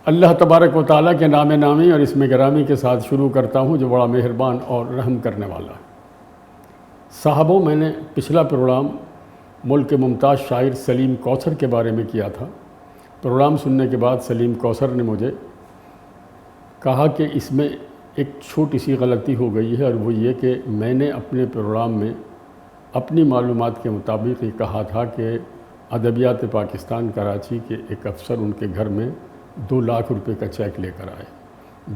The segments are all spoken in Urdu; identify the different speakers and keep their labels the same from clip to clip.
Speaker 1: اللہ تبارک و تعالیٰ کے نام نامی اور اسم گرامی کے ساتھ شروع کرتا ہوں جو بڑا مہربان اور رحم کرنے والا ہے۔ صاحبوں، میں نے پچھلا پروگرام ملک کے ممتاز شاعر سلیم کوثر کے بارے میں کیا تھا۔ پروگرام سننے کے بعد سلیم کوثر نے مجھے کہا کہ اس میں ایک چھوٹی سی غلطی ہو گئی ہے، اور وہ یہ کہ میں نے اپنے پروگرام میں اپنی معلومات کے مطابق یہ کہا تھا کہ ادبیات پاکستان کراچی کے ایک افسر ان کے گھر میں 2 لاکھ روپے کا چیک لے کر آئے۔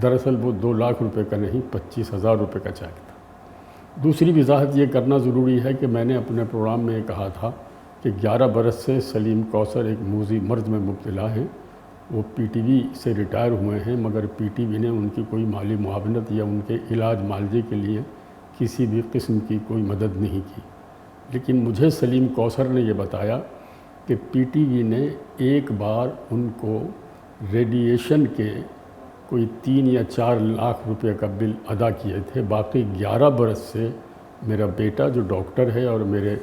Speaker 1: دراصل وہ 2 لاکھ روپے کا نہیں، 25,000 روپے کا چیک تھا۔ دوسری وضاحت یہ کرنا ضروری ہے کہ میں نے اپنے پروگرام میں یہ کہا تھا کہ 11 برس سے سلیم کوثر ایک موذی مرض میں مبتلا ہیں۔ وہ پی ٹی وی سے ریٹائر ہوئے ہیں، مگر پی ٹی وی نے ان کی کوئی مالی معاونت یا ان کے علاج معالجے کے لیے کسی بھی قسم کی کوئی مدد نہیں کی۔ لیکن مجھے سلیم کوثر نے یہ بتایا کہ پی ٹی وی نے ایک بار ان کو ریڈیشن کے کوئی 3 یا 4 لاکھ روپے کا بل ادا کیے تھے۔ باقی 11 برس سے میرا بیٹا جو ڈاکٹر ہے اور میرے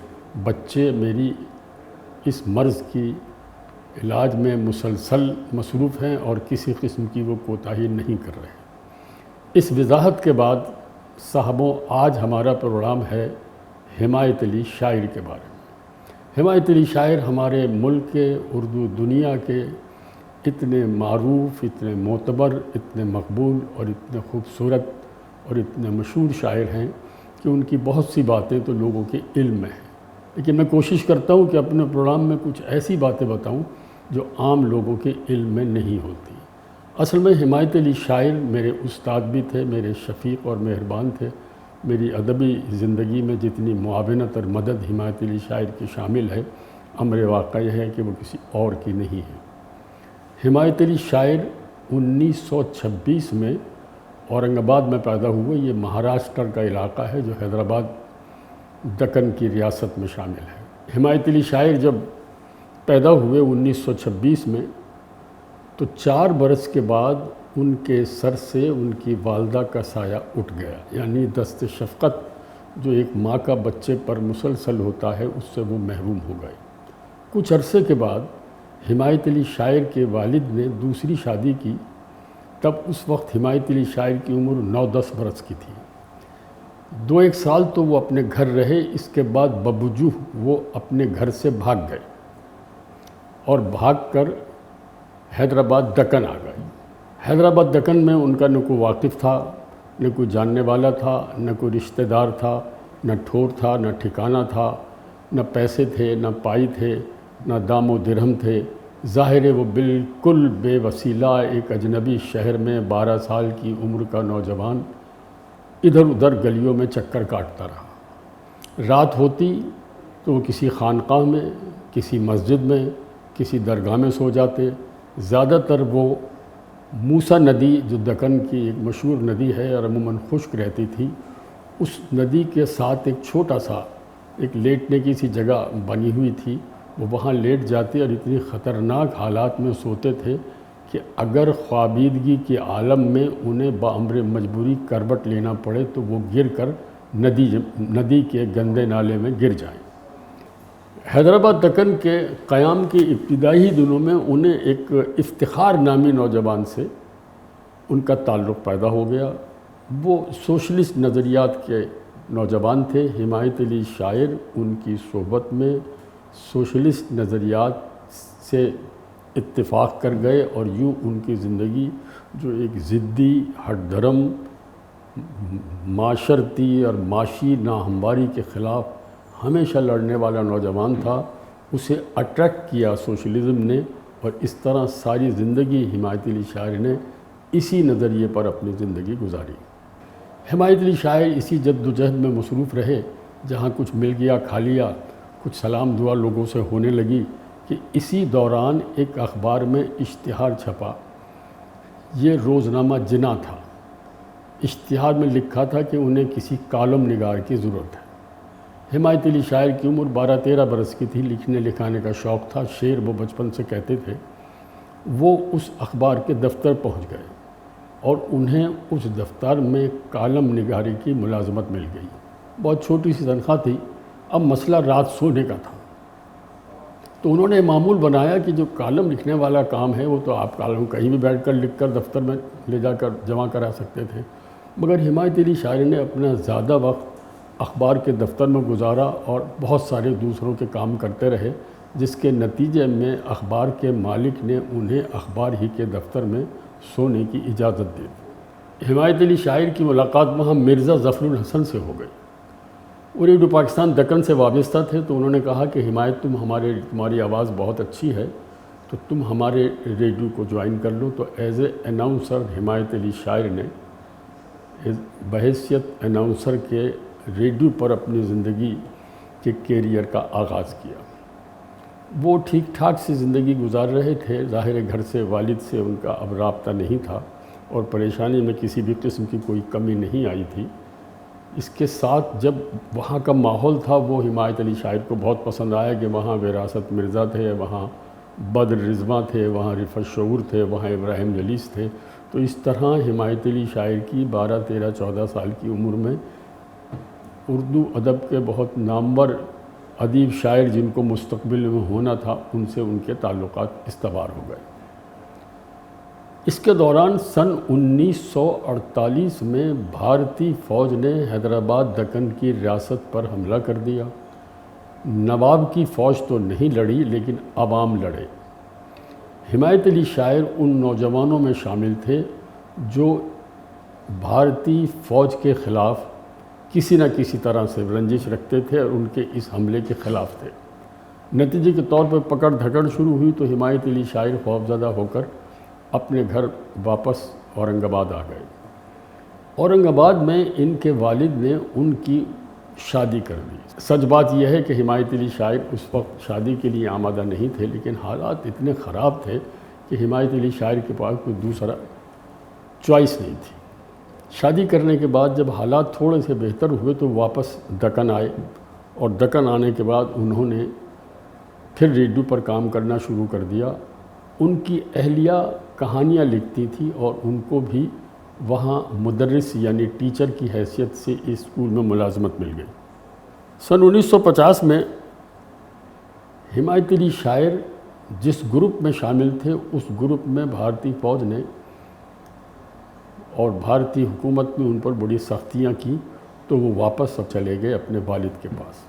Speaker 1: بچے میری اس مرض کی علاج میں مسلسل مصروف ہیں اور کسی قسم کی وہ کوتاہی نہیں کر رہے۔ اس وضاحت کے بعد صاحبوں، آج ہمارا پروگرام ہے حمایت علی شاعر کے بارے میں۔ حمایت علی شاعر ہمارے ملک کے، اردو دنیا کے اتنے معروف، اتنے معتبر، اتنے مقبول اور اتنے خوبصورت اور اتنے مشہور شاعر ہیں کہ ان کی بہت سی باتیں تو لوگوں کے علم میں ہیں، لیکن میں کوشش کرتا ہوں کہ اپنے پروگرام میں کچھ ایسی باتیں بتاؤں جو عام لوگوں کے علم میں نہیں ہوتی۔ اصل میں حمایت علی شاعر میرے استاد بھی تھے، میرے شفیق اور مہربان تھے۔ میری ادبی زندگی میں جتنی معاونت اور مدد حمایت علی شاعر کی شامل ہے، امر واقعی ہے کہ وہ کسی اور کی نہیں ہے۔ حمایت علی شاعر 1926 میں اورنگ آباد میں پیدا ہوئے۔ یہ مہاراشٹر کا علاقہ ہے جو حیدرآباد دکن کی ریاست میں شامل ہے۔ حمایت علی شاعر جب پیدا ہوئے 1926 میں، تو 4 برس کے بعد ان کے سر سے ان کی والدہ کا سایہ اٹھ گیا، یعنی دست شفقت جو ایک ماں کا بچے پر مسلسل ہوتا ہے، اس سے وہ محروم ہو گئے۔ کچھ عرصے کے بعد حمایت علی شاعر کے والد نے دوسری شادی کی۔ تب اس وقت حمایت علی شاعر کی عمر 9-10 برس کی تھی۔ 2-1 سال تو وہ اپنے گھر رہے۔ اس کے بعد بوجوہ وہ اپنے گھر سے بھاگ گئے اور بھاگ کر حیدرآباد دکن آ گئے۔ حیدرآباد دکن میں ان کا نہ کوئی واقف تھا، نہ کوئی جاننے والا تھا، نہ کوئی رشتہ دار تھا، نہ ٹھور تھا، نہ ٹھکانہ تھا، نہ پیسے تھے، نہ پائی تھے، نہ دام و درہم تھے۔ ظاہر ہے وہ بالکل بے وسیلہ ایک اجنبی شہر میں 12 سال کی عمر کا نوجوان ادھر ادھر گلیوں میں چکر کاٹتا رہا۔ رات ہوتی تو وہ کسی خانقاہ میں، کسی مسجد میں، کسی درگاہ میں سو جاتے۔ زیادہ تر وہ موسیٰ ندی جو دکن کی ایک مشہور ندی ہے اور عموماً خشک رہتی تھی، اس ندی کے ساتھ ایک چھوٹا سا ایک لیٹنے کی سی جگہ بنی ہوئی تھی۔ وہ وہاں لیٹ جاتے اور اتنی خطرناک حالات میں سوتے تھے کہ اگر خوابیدگی کے عالم میں انہیں بامر مجبوری کروٹ لینا پڑے تو وہ گر کر ندی کے گندے نالے میں گر جائیں۔ حیدرآباد دکن کے قیام کے ابتدائی دنوں میں انہیں ایک افتخار نامی نوجوان سے ان کا تعلق پیدا ہو گیا۔ وہ سوشلسٹ نظریات کے نوجوان تھے۔ حمایت علی شاعر ان کی صحبت میں سوشلسٹ نظریات سے اتفاق کر گئے، اور یوں ان کی زندگی جو ایک ضدی، ہٹ دھرم، معاشرتی اور معاشی ناہمواری کے خلاف ہمیشہ لڑنے والا نوجوان تھا، اسے اٹریکٹ کیا سوشلزم نے، اور اس طرح ساری زندگی حمایت علی شاعر نے اسی نظریے پر اپنی زندگی گزاری۔ حمایت علی شاعر اسی جد و جہد میں مصروف رہے۔ جہاں کچھ مل گیا کھا لیا، کچھ سلام دعا لوگوں سے ہونے لگی کہ اسی دوران ایک اخبار میں اشتہار چھپا۔ یہ روزنامہ جنا تھا۔ اشتہار میں لکھا تھا کہ انہیں کسی کالم نگار کی ضرورت ہے۔ حمایت علی شاعر کی عمر 12-13 برس کی تھی۔ لکھنے لکھانے کا شوق تھا، شعر وہ بچپن سے کہتے تھے۔ وہ اس اخبار کے دفتر پہنچ گئے اور انہیں اس دفتر میں کالم نگاری کی ملازمت مل گئی۔ بہت چھوٹی سی تنخواہ تھی۔ اب مسئلہ رات سونے کا تھا۔ تو انہوں نے معمول بنایا کہ جو کالم لکھنے والا کام ہے وہ تو آپ کالم کہیں بھی بیٹھ کر لکھ کر دفتر میں لے جا کر جمع کرا سکتے تھے، مگر حمایت علی شاعر نے اپنا زیادہ وقت اخبار کے دفتر میں گزارا اور بہت سارے دوسروں کے کام کرتے رہے، جس کے نتیجے میں اخبار کے مالک نے انہیں اخبار ہی کے دفتر میں سونے کی اجازت دی۔ حمایت علی شاعر کی ملاقات وہاں مرزا ظفر الحسن سے ہو گئی۔ وہ ریڈیو پاکستان دکن سے وابستہ تھے، تو انہوں نے کہا کہ حمایت تمہاری آواز بہت اچھی ہے، تو تم ہمارے ریڈیو کو جوائن کر لو۔ تو ایز اے اناؤنسر حمایت علی شاعر نے بحیثیت اناؤنسر کے ریڈیو پر اپنی زندگی کے کیریئر کا آغاز کیا۔ وہ ٹھیک ٹھاک سی زندگی گزار رہے تھے، ظاہر گھر سے والد سے ان کا اب رابطہ نہیں تھا اور پریشانی میں کسی بھی قسم کی کوئی کمی نہیں آئی تھی۔ اس کے ساتھ جب وہاں کا ماحول تھا وہ حمایت علی شاعر کو بہت پسند آیا کہ وہاں وراثت مرزا تھے، وہاں بدر رضوان تھے، وہاں رفعت شعور تھے، وہاں ابراہیم جلیس تھے۔ تو اس طرح حمایت علی شاعر کی 12، 13، 14 سال کی عمر میں اردو ادب کے بہت نامور ادیب شاعر جن کو مستقبل میں ہونا تھا ان سے ان کے تعلقات استوار ہو گئے۔ اس کے دوران سن 1948 میں بھارتی فوج نے حیدرآباد دکن کی ریاست پر حملہ کر دیا۔ نواب کی فوج تو نہیں لڑی لیکن عوام لڑے۔ حمایت علی شاعر ان نوجوانوں میں شامل تھے جو بھارتی فوج کے خلاف کسی نہ کسی طرح سے رنجش رکھتے تھے اور ان کے اس حملے کے خلاف تھے۔ نتیجے کے طور پر پکڑ دھکڑ شروع ہوئی تو حمایت علی شاعر خوفزدہ ہو کر اپنے گھر واپس اورنگ آباد آ گئے۔ اورنگ آباد میں ان کے والد نے ان کی شادی کر دی۔ سچ بات یہ ہے کہ حمایت علی شاعر اس وقت شادی کے لیے آمادہ نہیں تھے، لیکن حالات اتنے خراب تھے کہ حمایت علی شاعر کے پاس کوئی دوسرا چوائس نہیں تھی۔ شادی کرنے کے بعد جب حالات تھوڑے سے بہتر ہوئے تو واپس دکن آئے، اور دکن آنے کے بعد انہوں نے پھر ریڈیو پر کام کرنا شروع کر دیا۔ ان کی اہلیہ کہانیاں لکھتی تھی اور ان کو بھی وہاں مدرس یعنی ٹیچر کی حیثیت سے اسکول میں ملازمت مل گئی۔ سن 1950 میں حمایت علی شاعر جس گروپ میں شامل تھے اس گروپ میں بھارتی فوج نے اور بھارتی حکومت نے ان پر بڑی سختیاں کی، تو وہ واپس چلے گئے اپنے والد کے پاس۔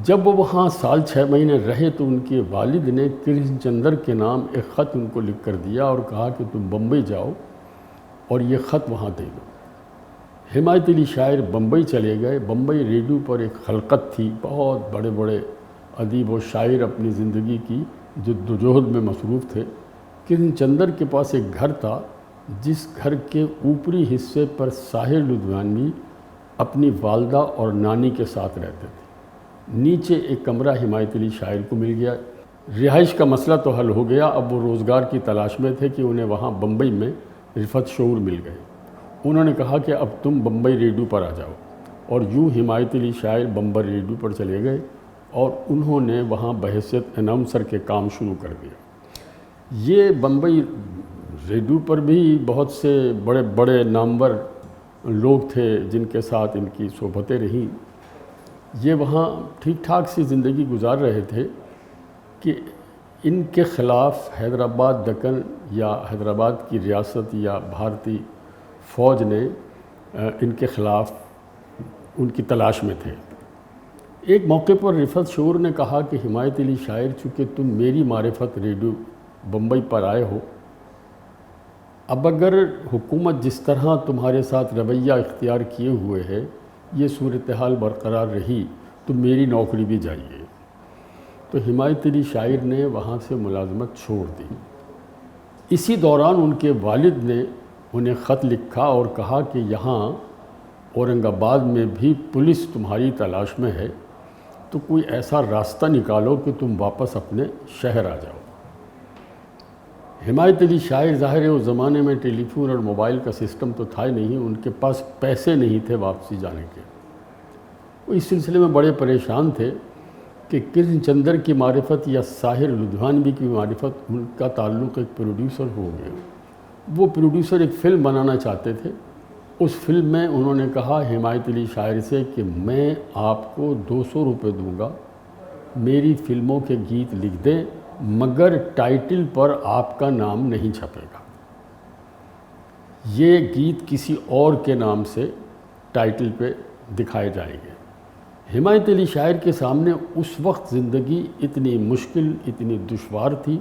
Speaker 1: جب وہ وہاں سال 6 مہینے رہے تو ان کے والد نے کرشن چندر کے نام ایک خط ان کو لکھ کر دیا اور کہا کہ تم بمبئی جاؤ اور یہ خط وہاں دے دو۔ حمایت علی شاعر بمبئی چلے گئے۔ بمبئی ریڈیو پر ایک خلقت تھی، بہت بڑے بڑے ادیب و شاعر اپنی زندگی کی جد و جہد میں مصروف تھے۔ کرشن چندر کے پاس ایک گھر تھا جس گھر کے اوپری حصے پر ساحر لدھیانوی اپنی والدہ اور نانی کے ساتھ رہتے تھے۔ نیچے ایک کمرہ حمایت علی شاعر کو مل گیا۔ رہائش کا مسئلہ تو حل ہو گیا، اب وہ روزگار کی تلاش میں تھے کہ انہیں وہاں بمبئی میں رفعت شعور مل گئے۔ انہوں نے کہا کہ اب تم بمبئی ریڈیو پر آ جاؤ، اور یوں حمایت علی شاعر بمبئی ریڈیو پر چلے گئے اور انہوں نے وہاں بحیثیت اناؤنسر کے کام شروع کر دیا۔ یہ بمبئی ریڈیو پر بھی بہت سے بڑے بڑے نامور لوگ تھے جن کے ساتھ ان کی صحبتیں رہیں۔ یہ وہاں ٹھیک ٹھاک سی زندگی گزار رہے تھے کہ ان کے خلاف حیدرآباد دکن یا حیدرآباد کی ریاست یا بھارتی فوج نے ان کے خلاف ان کی تلاش میں تھے۔ ایک موقع پر رفعت شعور نے کہا کہ حمایت علی شاعر، چونکہ تم میری معرفت ریڈیو بمبئی پر آئے ہو، اب اگر حکومت جس طرح تمہارے ساتھ رویہ اختیار کیے ہوئے ہے یہ صورتحال برقرار رہی تو میری نوکری بھی جائیے۔ تو حمایت علی شاعر نے وہاں سے ملازمت چھوڑ دی۔ اسی دوران ان کے والد نے انہیں خط لکھا اور کہا کہ یہاں اورنگ آباد میں بھی پولیس تمہاری تلاش میں ہے، تو کوئی ایسا راستہ نکالو کہ تم واپس اپنے شہر آ جاؤ۔ حمایت علی شاعر، ظاہر ہے اس زمانے میں ٹیلی فون اور موبائل کا سسٹم تو تھا ہی نہیں، ان کے پاس پیسے نہیں تھے واپسی جانے کے۔ وہ اس سلسلے میں بڑے پریشان تھے کہ کرشن چندر کی معرفت یا ساحر لدھیانوی کی معرفت، ان کا تعلق ایک پروڈیوسر ہو گیا۔ وہ پروڈیوسر ایک فلم بنانا چاہتے تھے۔ اس فلم میں انہوں نے کہا حمایت علی شاعر سے کہ میں آپ کو 200 روپے دوں گا میری فلموں کے گیت لکھ دیں مگر ٹائٹل پر آپ کا نام نہیں چھپے گا، یہ گیت کسی اور کے نام سے ٹائٹل پہ دکھائے جائیں گے۔ حمایت علی شاعر کے سامنے اس وقت زندگی اتنی مشکل، اتنی دشوار تھی،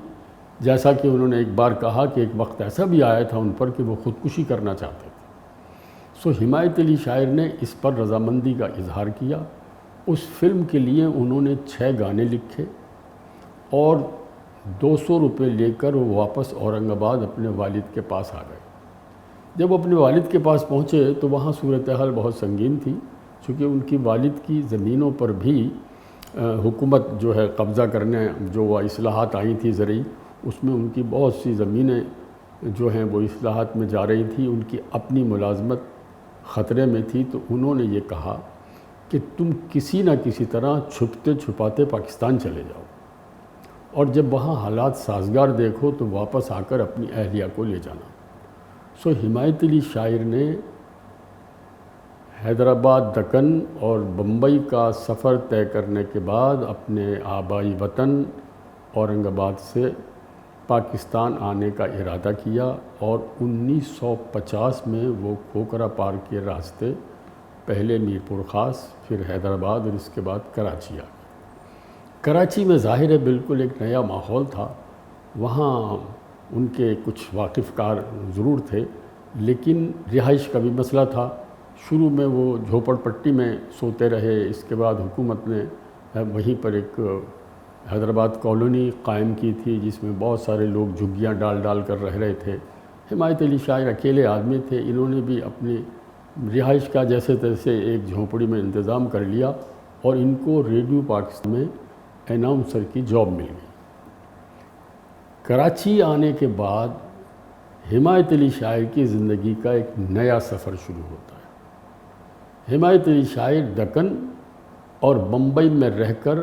Speaker 1: جیسا کہ انہوں نے ایک بار کہا کہ ایک وقت ایسا بھی آیا تھا ان پر کہ وہ خودکشی کرنا چاہتے تھے۔ حمایت علی شاعر نے اس پر رضامندی کا اظہار کیا۔ اس فلم کے لیے انہوں نے 6 گانے لکھے اور 200 روپے لے کر وہ واپس اورنگ آباد اپنے والد کے پاس آ گئے۔ جب وہ اپنے والد کے پاس پہنچے تو وہاں صورتحال بہت سنگین تھی، چونکہ ان کی والد کی زمینوں پر بھی حکومت جو ہے قبضہ کرنے، جو وہ اصلاحات آئی تھی زرعی، اس میں ان کی بہت سی زمینیں جو ہیں وہ اصلاحات میں جا رہی تھی، ان کی اپنی ملازمت خطرے میں تھی۔ تو انہوں نے یہ کہا کہ تم کسی نہ کسی طرح چھپتے چھپاتے پاکستان چلے جاؤ، اور جب وہاں حالات سازگار دیکھو تو واپس آ کر اپنی اہلیہ کو لے جانا۔ حمایت علی شاعر نے حیدرآباد، دکن اور بمبئی کا سفر طے کرنے کے بعد اپنے آبائی وطن اورنگ آباد سے پاکستان آنے کا ارادہ کیا، اور 1950 میں وہ کھوکھرا پار کے راستے پہلے میر پور خاص، پھر حیدرآباد اور اس کے بعد کراچی آ گئے۔ کراچی میں ظاہر ہے بالکل ایک نیا ماحول تھا، وہاں ان کے کچھ واقف کار ضرور تھے، لیکن رہائش کا بھی مسئلہ تھا۔ شروع میں وہ جھوپڑ پٹی میں سوتے رہے، اس کے بعد حکومت نے وہیں پر ایک حیدرآباد کالونی قائم کی تھی جس میں بہت سارے لوگ جھگیاں ڈال ڈال کر رہ رہے تھے۔ حمایت علی شاعر اکیلے آدمی تھے، انہوں نے بھی اپنی رہائش کا جیسے تیسے ایک جھونپڑی میں انتظام کر لیا، اور ان کو ریڈیو پاکستان میں اناؤنسر کی جاب مل گئی۔ کراچی آنے کے بعد حمایت علی شاعر کی زندگی کا ایک نیا سفر شروع ہوتا ہے۔ حمایت علی شاعر دکن اور بمبئی میں رہ کر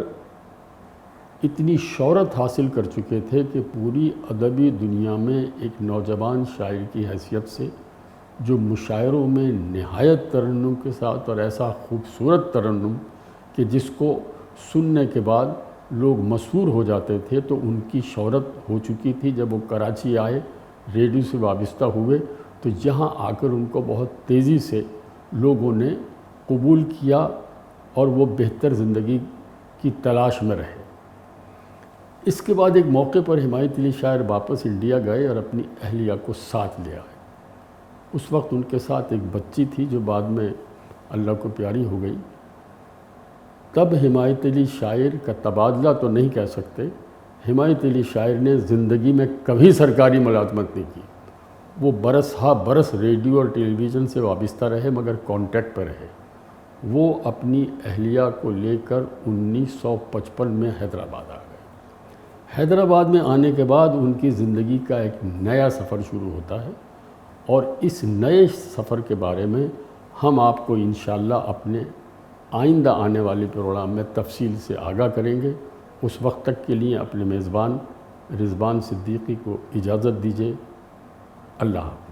Speaker 1: اتنی شہرت حاصل کر چکے تھے کہ پوری ادبی دنیا میں ایک نوجوان شاعر کی حیثیت سے، جو مشاعروں میں نہایت ترنم کے ساتھ، اور ایسا خوبصورت ترنم کہ جس کو سننے کے بعد لوگ مسحور ہو جاتے تھے، تو ان کی شہرت ہو چکی تھی۔ جب وہ کراچی آئے، ریڈیو سے وابستہ ہوئے، تو یہاں آ کر ان کو بہت تیزی سے لوگوں نے قبول کیا، اور وہ بہتر زندگی کی تلاش میں رہے۔ اس کے بعد ایک موقع پر حمایت علی شاعر واپس انڈیا گئے اور اپنی اہلیہ کو ساتھ لے آئے۔ اس وقت ان کے ساتھ ایک بچی تھی جو بعد میں اللہ کو پیاری ہو گئی۔ تب حمایت علی شاعر کا تبادلہ تو نہیں کہہ سکتے، حمایت علی شاعر نے زندگی میں کبھی سرکاری ملازمت نہیں کی۔ وہ برس ہا برس ریڈیو اور ٹیلی ویژن سے وابستہ رہے، مگر کانٹیکٹ پر رہے۔ وہ اپنی اہلیہ کو لے کر 1955 میں حیدرآباد آ گئے۔ حیدرآباد میں آنے کے بعد ان کی زندگی کا ایک نیا سفر شروع ہوتا ہے، اور اس نئے سفر کے بارے میں ہم آپ کو انشاءاللہ اپنے آئندہ آنے والے پروگرام میں تفصیل سے آگاہ کریں گے۔ اس وقت تک کے لیے اپنے میزبان رضوان صدیقی کو اجازت دیجیے۔ اللہ حافظ۔